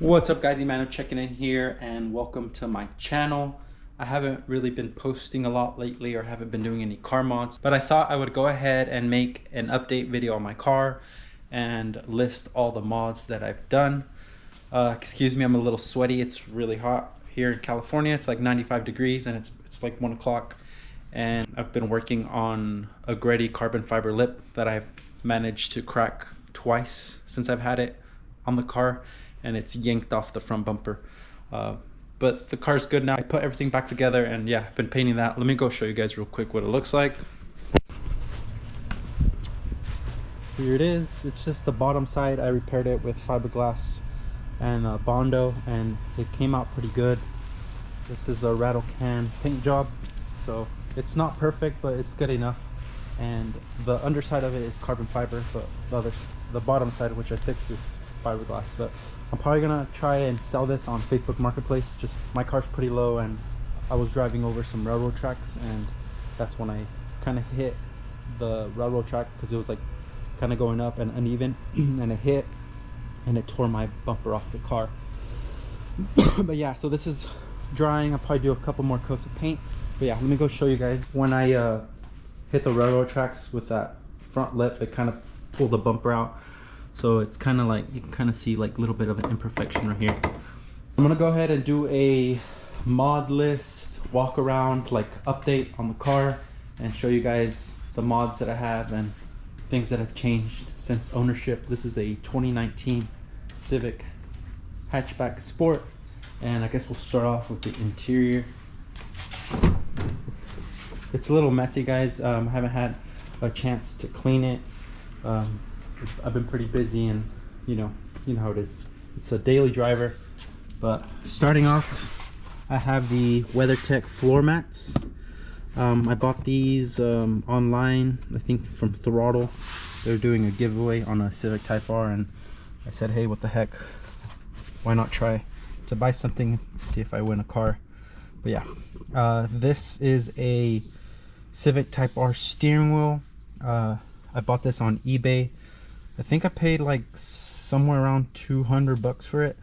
What's up guys, Emmanuel checking in here and welcome to my channel. I haven't really been posting a lot lately or haven't been doing any car mods, but I thought I would go ahead and make an update video on my car and list all the mods that I've done. Excuse me, I'm a little sweaty. It's really hot here in California. It's like 95 degrees and it's like 1 o'clock, and I've been working on a Greddy carbon fiber lip that I've managed to crack twice since I've had it on the car, and it's yanked off the front bumper. But the car's good now. I put everything back together and yeah, I've been painting that. Let me go show you guys real quick what it looks like. Here it is. It's just the bottom side. I repaired it with fiberglass and Bondo, and it came out pretty good. This is a rattle can paint job, so it's not perfect, but it's good enough. And the underside of it is carbon fiber, but the bottom side, which I fixed, is fiberglass. But I'm probably gonna try and sell this on Facebook Marketplace. Just my car's pretty low and I was driving over some railroad tracks, and that's when I kind of hit the railroad track because it was like kind of going up and uneven and it hit and it tore my bumper off the car. But yeah, so this is drying. I'll probably do a couple more coats of paint. But yeah, let me go show you guys. When I hit the railroad tracks with that front lip, it kind of pulled the bumper out. So it's kind of like, you can kind of see like a little bit of an imperfection right here. I'm gonna go ahead and do a mod list, walk around, like update on the car, and show you guys the mods that I have and things that have changed since ownership. This is a 2019 Civic Hatchback Sport, and I guess we'll start off with the interior. It's a little messy, guys. I haven't had a chance to clean it. I've been pretty busy, and you know how it is. It's a daily driver. But starting off, I have the WeatherTech floor mats. I bought these online, I think from Throttle. They're doing a giveaway on a Civic Type R, and I said, hey, what the heck, why not try to buy something, see if I win a car. But yeah, this is a Civic Type R steering wheel. I bought this on eBay. I think I paid like somewhere around 200 bucks for it.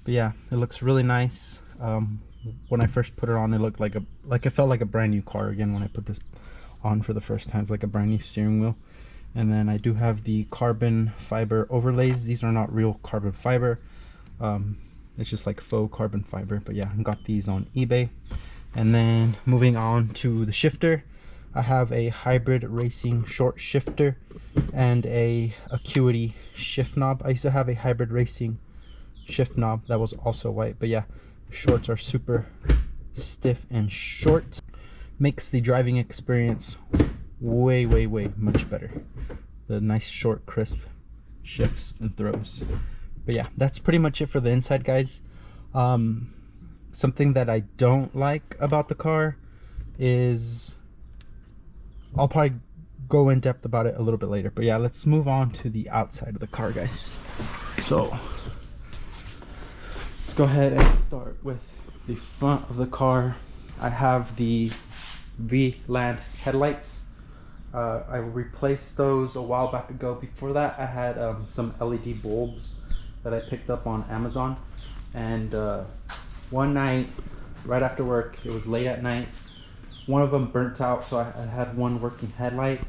But yeah, it looks really nice. When I first put it on, it looked like it felt like a brand new car again when I put this on for the first time. It's like a brand new steering wheel. And then I do have the carbon fiber overlays. These are not real carbon fiber. It's just like faux carbon fiber. But yeah, I got these on eBay. And then moving on to the shifter, I have a hybrid racing short shifter and a Acuity shift knob. I used to have a hybrid racing shift knob that was also white, but yeah, shorts are super stiff and short. Makes the driving experience way much better. The nice short crisp shifts and throws. But yeah, that's pretty much it for the inside, guys. Something that I don't like about the car is, I'll probably go in depth about it a little bit later. But yeah, let's move on to the outside of the car, guys. So let's go ahead and start with the front of the car. I have the V-Land headlights. I replaced those a while back ago. Before that, I had some LED bulbs that I picked up on Amazon. And one night, right after work, it was late at night, one of them burnt out, so I had one working headlight,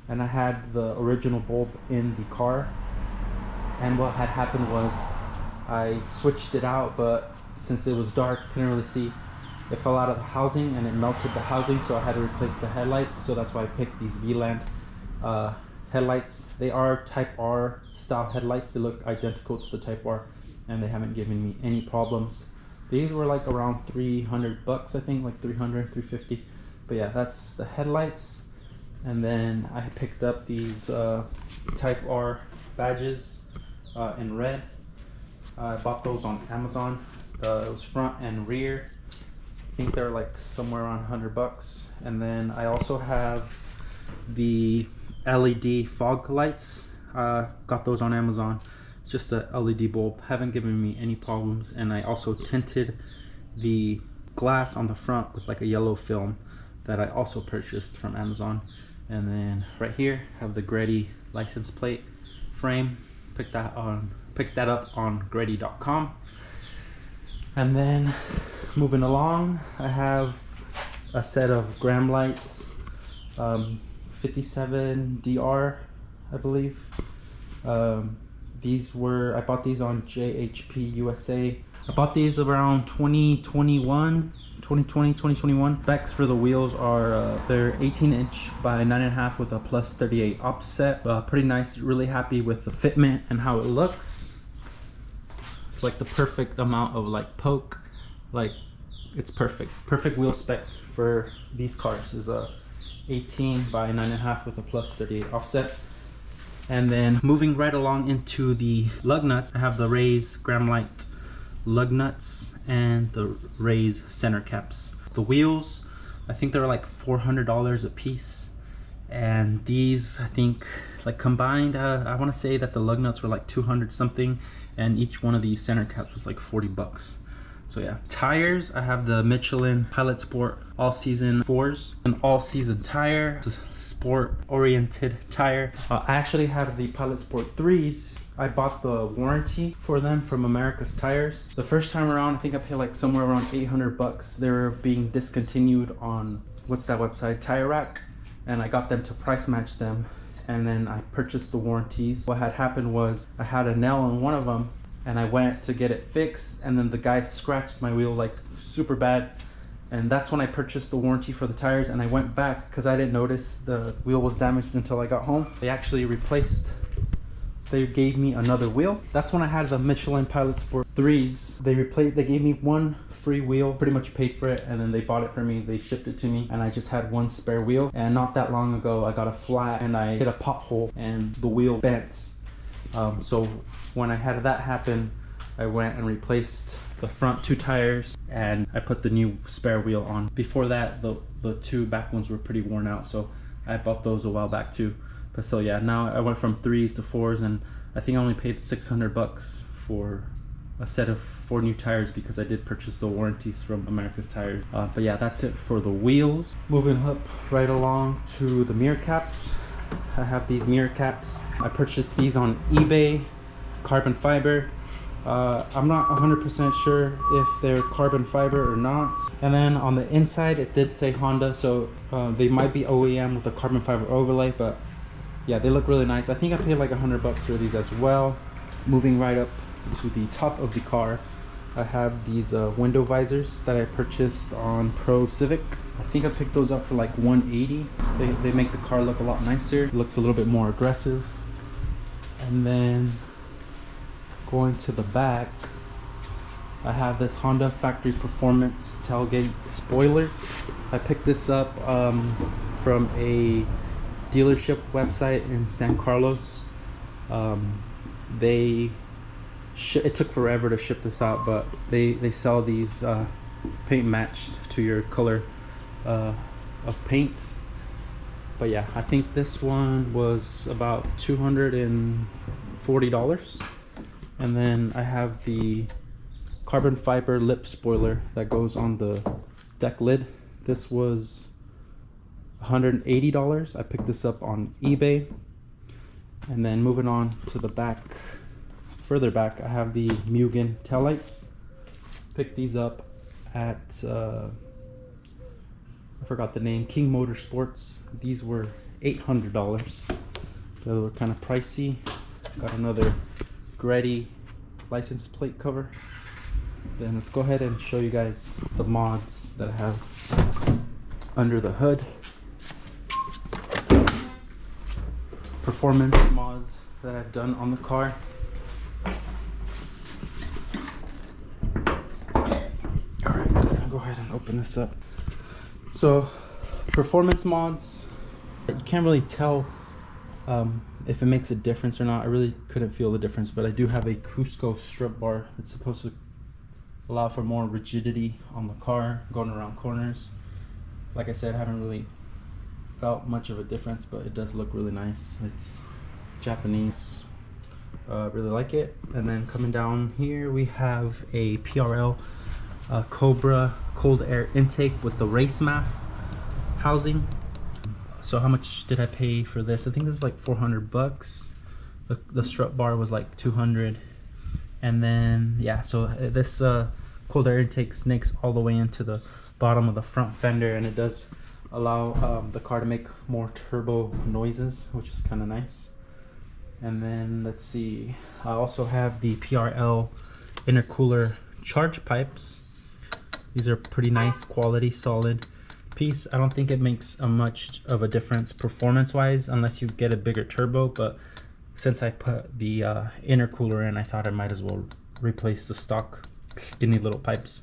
and I had the original bulb in the car. And what had happened was I switched it out, but since it was dark, couldn't really see. It fell out of the housing and it melted the housing, so I had to replace the headlights. So that's why I picked these V-Land headlights. They are Type R style headlights. They look identical to the Type R, and they haven't given me any problems. These were like around 300 bucks, I think, like 300, 350. But yeah, that's the headlights. And then I picked up these Type R badges in red. I bought those on Amazon. It was front and rear. I think they're like somewhere around 100 bucks. And then I also have the LED fog lights. Got those on Amazon. It's just a LED bulb. Haven't given me any problems. And I also tinted the glass on the front with like a yellow film that I also purchased from Amazon. And then right here I have the Greddy license plate frame. Picked that up on Greddy.com. And then moving along, I have a set of gram lights, 57 DR, I believe. I bought these on JHP USA. I bought these around 2021. Specs for the wheels are they're 18-inch by 9.5 with a plus 38 offset. Pretty nice. Really happy with the fitment and how it looks. It's like the perfect amount of like poke. Like it's perfect wheel spec for these cars is a 18 by 9.5 with a plus 38 offset. And then moving right along into the lug nuts, I have the Rays gram light lug nuts and the Rays center caps. The wheels, I think they're like $400 a piece, and these I think like combined I want to say that the lug nuts were like 200 something, and each one of these center caps was like 40 bucks. So yeah, tires, I have the Michelin Pilot Sport all season 4s, an all season tire. It's a sport oriented tire. I actually have the Pilot Sport 3s. I bought the warranty for them from America's Tires. The first time around, I think I paid like somewhere around 800 bucks. They were being discontinued on, what's that website, Tire Rack, and I got them to price match them, and then I purchased the warranties. What had happened was I had a nail in one of them, and I went to get it fixed, and then the guy scratched my wheel like super bad, and that's when I purchased the warranty for the tires. And I went back because I didn't notice the wheel was damaged until I got home. They actually they gave me another wheel. That's when I had the Michelin Pilot Sport 3s. They gave me one free wheel, pretty much paid for it, and then they bought it for me, they shipped it to me, and I just had one spare wheel. And not that long ago I got a flat and I hit a pothole and the wheel bent. So when I had that happen, I went and replaced the front 2 tires and I put the new spare wheel on. Before that, the 2 back ones were pretty worn out, so I bought those a while back too. But so yeah, now I went from 3s to 4s, and I think I only paid 600 bucks for a set of 4 new tires because I did purchase the warranties from America's Tires. But yeah, that's it for the wheels. Moving up right along to the mirror caps. I have these mirror caps. I purchased these on eBay, carbon fiber. I'm not 100% sure if they're carbon fiber or not. And then on the inside it did say Honda, so they might be OEM with a carbon fiber overlay, but yeah, they look really nice. I think I paid like 100 bucks for these as well. Moving right up to the top of the car, I have these window visors that I purchased on Pro Civic. I think I picked those up for like 180. They make the car look a lot nicer. It looks a little bit more aggressive. And then going to the back, I have this Honda Factory Performance tailgate spoiler. I picked this up from a dealership website in San Carlos. It took forever to ship this out, but they sell these paint matched to your color of paint. But yeah, I think this one was about $240. And then I have the carbon fiber lip spoiler that goes on the deck lid. This was $180. I picked this up on eBay. And then moving on to the back, further back, I have the Mugen taillights. Picked these up at I forgot the name, King Motorsports. These were $800. They were kind of pricey. Got another Greddy license plate cover. Then let's go ahead and show you guys the mods that I have under the hood. Performance mods that I've done on the car. Alright, go ahead and open this up. So, performance mods, you can't really tell if it makes a difference or not. I really couldn't feel the difference, but I do have a Cusco strut bar. It's supposed to allow for more rigidity on the car going around corners. Like I said, I haven't really felt much of a difference, but it does look really nice. It's Japanese. Really like it. And then coming down here, we have a PRL Cobra cold air intake with the race MAF housing. So how much did I pay for this? I think this is like 400 bucks. The strut bar was like 200. And then yeah, so this cold air intake snakes all the way into the bottom of the front fender, and it does allow the car to make more turbo noises, which is kind of nice. And then let's see, I also have the PRL intercooler charge pipes. These are pretty nice quality, solid piece. I don't think it makes much of a difference performance wise unless you get a bigger turbo, but since I put the intercooler in, I thought I might as well replace the stock skinny little pipes.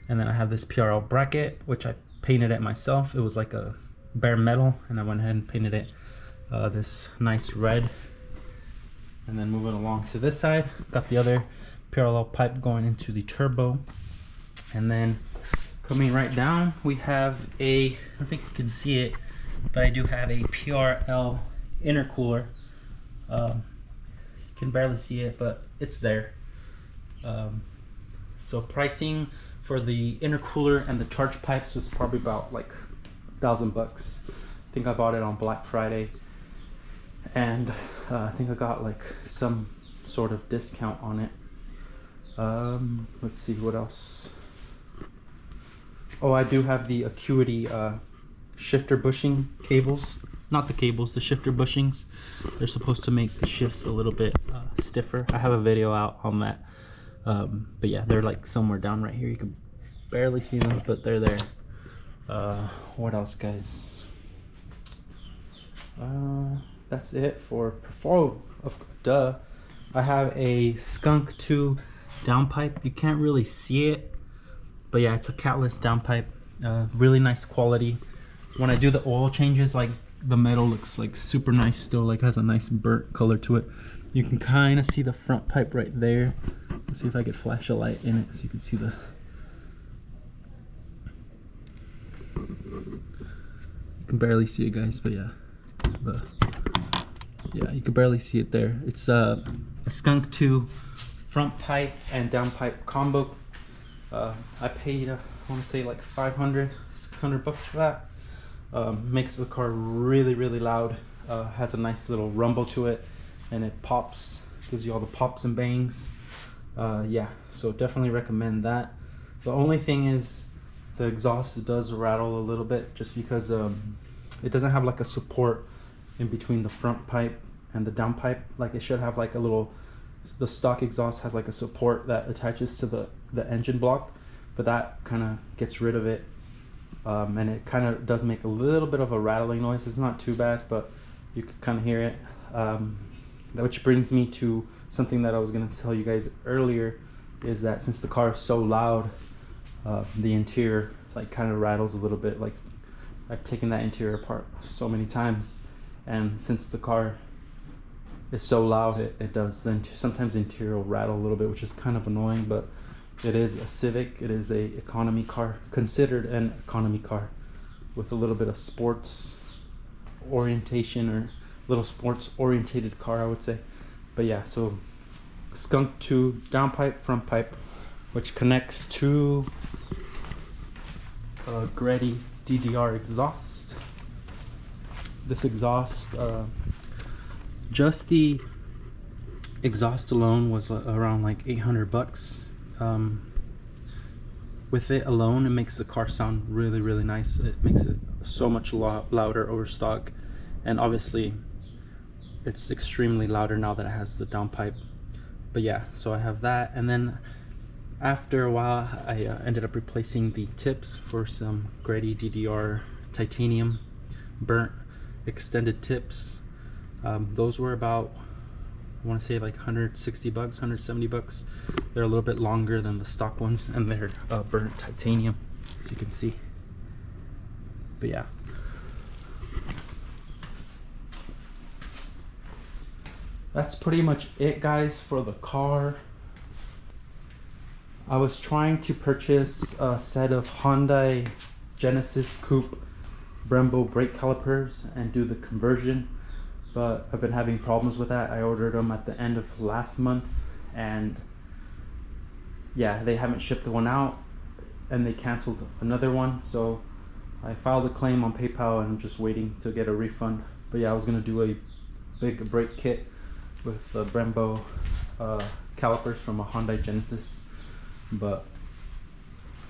And then I have this PRL bracket, which I painted it myself. It was like a bare metal, and I went ahead and painted it this nice red. And then moving along to this side, got the other parallel pipe going into the turbo. And then coming right down, we have I don't think you can see it, but I do have a PRL intercooler. You can barely see it, but it's there. So pricing for the intercooler and the charge pipes was probably about like $1,000. I think I bought it on Black Friday, and I think I got like some sort of discount on it. Let's see what else. Oh, I do have the Acuity shifter bushing cables. Not the cables, the shifter bushings. They're supposed to make the shifts a little bit stiffer. I have a video out on that. But yeah, they're like somewhere down right here. You can barely see them, but they're there. What else, guys? That's it for duh. I have a Skunk 2 downpipe. You can't really see it, but yeah, it's a catless downpipe. Really nice quality. When I do the oil changes, like the metal looks like super nice still, like has a nice burnt color to it. You can kind of see the front pipe right there. Let's see if I could flash a light in it so you can see the. You can barely see it, guys, but yeah. Yeah, you can barely see it there. It's a Skunk 2 front pipe and downpipe combo. I paid, I want to say like $500, $600 for that. Makes the car really, really loud. Has a nice little rumble to it, and it pops, gives you all the pops and bangs. Yeah, so definitely recommend that. The only thing is the exhaust does rattle a little bit, just because it doesn't have like a support in between the front pipe and the down pipe. Like it should have like a little, the stock exhaust has like a support that attaches to the engine block, but that kind of gets rid of it. And it kind of does make a little bit of a rattling noise. It's not too bad, but you can kind of hear it. Which brings me to something that I was going to tell you guys earlier, is that since the car is so loud, the interior like kind of rattles a little bit. Like I've taken that interior apart so many times, and since the car is so loud, it does then sometimes the interior will rattle a little bit, which is kind of annoying. But it is a Civic. It is a economy car, considered an economy car, with a little bit of sports orientation, or little sports orientated car, I would say. But yeah, so Skunk 2 downpipe, front pipe, which connects to a Greddy DDR exhaust. This exhaust, just the exhaust alone was around like $800. With it alone, it makes the car sound really, really nice. It makes it so much louder over stock, and obviously it's extremely louder now that it has the downpipe. But yeah, so I have that, and then after a while I ended up replacing the tips for some Greddy DDR titanium burnt extended tips. Those were about, I want to say like $160, $170. They're a little bit longer than the stock ones, and they're burnt titanium, as you can see. But yeah, that's pretty much it, guys, for the car. I was trying to purchase a set of Hyundai Genesis Coupe Brembo brake calipers and do the conversion, but I've been having problems with that. I ordered them at the end of last month, and yeah, they haven't shipped one out, and they canceled another one. So I filed a claim on PayPal, and I'm just waiting to get a refund. But yeah, I was gonna do a big brake kit with Brembo calipers from a Hyundai Genesis, but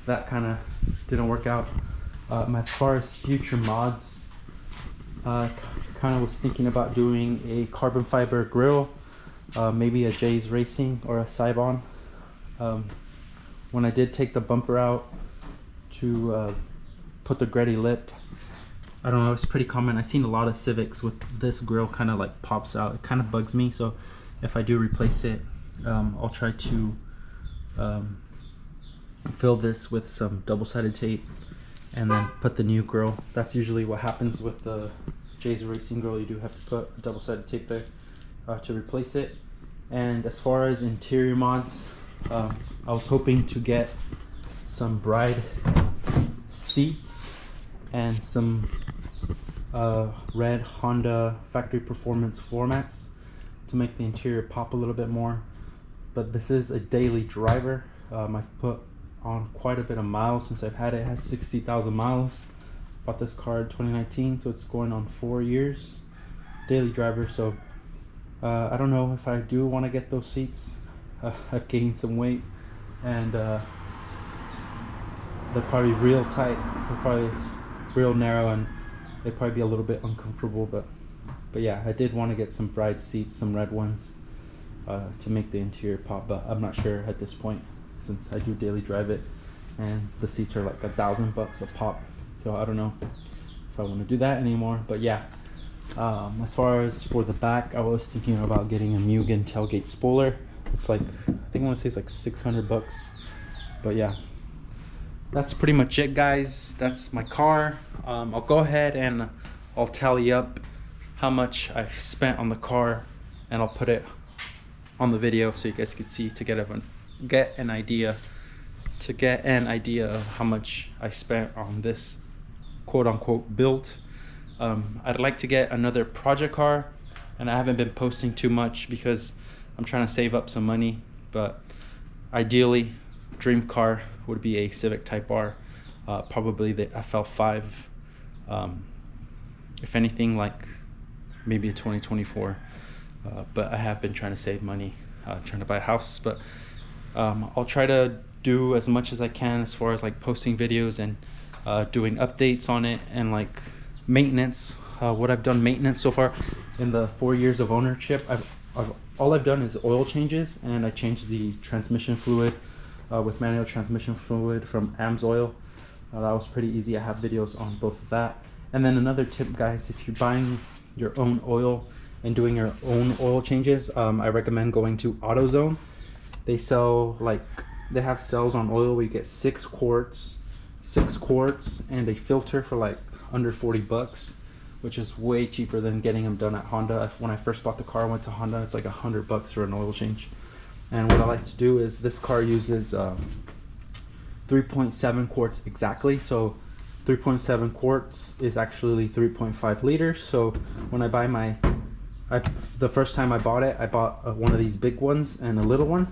that kind of didn't work out. As far as future mods, kind of was thinking about doing a carbon fiber grill, maybe a Jay's Racing or a Cybon. When I did take the bumper out to put the Gretty lip, I don't know, it's pretty common. I've seen a lot of Civics with this grill kind of like pops out. It kind of bugs me, so if I do replace it, I'll try to fill this with some double-sided tape and then put the new grill. That's usually what happens with the Jay's Racing grill. You do have to put a double-sided tape there to replace it. And as far as interior mods, I was hoping to get some bride seats and some red Honda factory performance floor mats to make the interior pop a little bit more. But this is a daily driver. I've put on quite a bit of miles since I've had it. It has 60,000 miles. Bought this car in 2019, so it's going on 4 years. Daily driver, so I don't know if I do want to get those seats. I've gained some weight, and they're probably real tight. They're probably real narrow, and they'd probably be a little bit uncomfortable. But yeah, I did want to get some bride seats, some red ones, to make the interior pop. But I'm not sure at this point, since I do daily drive it, and the seats are like $1,000 a pop. So I don't know if I want to do that anymore. But yeah, as far as for the back, I was thinking about getting a Mugen tailgate spoiler. It's like, I think I want to say it's like $600. But yeah, that's pretty much it, guys. That's my car. I'll go ahead and I'll tally up how much I spent on the car, and I'll put it on the video so you guys can see, to get an idea of how much I spent on this quote-unquote build. I'd like to get another project car, and I haven't been posting too much because I'm trying to save up some money. But ideally, dream car would be a Civic Type R, probably the FL5, if anything, like maybe a 2024. But I have been trying to save money, trying to buy a house. But I'll try to do as much as I can as far as like posting videos and doing updates on it, and like maintenance. What I've done maintenance so far in the 4 years of ownership, all I've done is oil changes, and I changed the transmission fluid with manual transmission fluid from AMSOIL. That was pretty easy. I have videos on both of that. And then another tip, guys, if you're buying your own oil and doing your own oil changes, I recommend going to AutoZone. They sell, like, they have sales on oil where you get 6 quarts and a filter for like under $40, which is way cheaper than getting them done at Honda. When I first bought the car, I went to Honda, it's like $100 for an oil change. And what I like to do is, this car uses 3.7 quarts exactly. So 3.7 quarts is actually 3.5 liters. So when I buy the first time I bought it, I bought one of these big ones and a little one.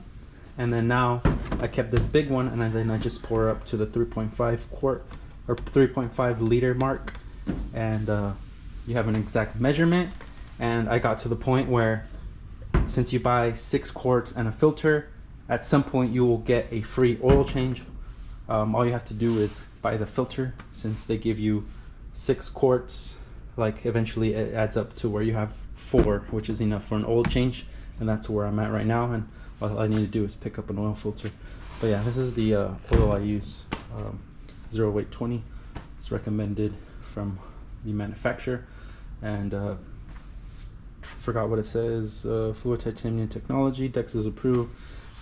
And then now I kept this big one, and then I just pour up to the 3.5 quart or 3.5 liter mark. And you have an exact measurement. And I got to the point where, since you buy 6 quarts and a filter, at some point you will get a free oil change. All you have to do is buy the filter. Since they give you 6 quarts, like eventually it adds up to where you have 4, which is enough for an oil change. And that's where I'm at right now. And all I need to do is pick up an oil filter. But yeah, this is the oil I use, 0820. It's recommended from the manufacturer. And forgot what it says. Fluid titanium technology, Dex is approved.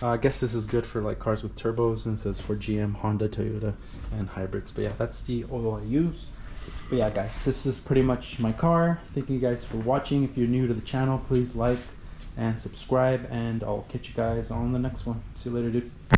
I guess this is good for like cars with turbos, and says for GM, Honda, Toyota, and hybrids. But yeah, that's the oil I use. But yeah, guys, this is pretty much my car. Thank you guys for watching. If you're new to the channel, please like and subscribe, and I'll catch you guys on the next one. See you later, dude.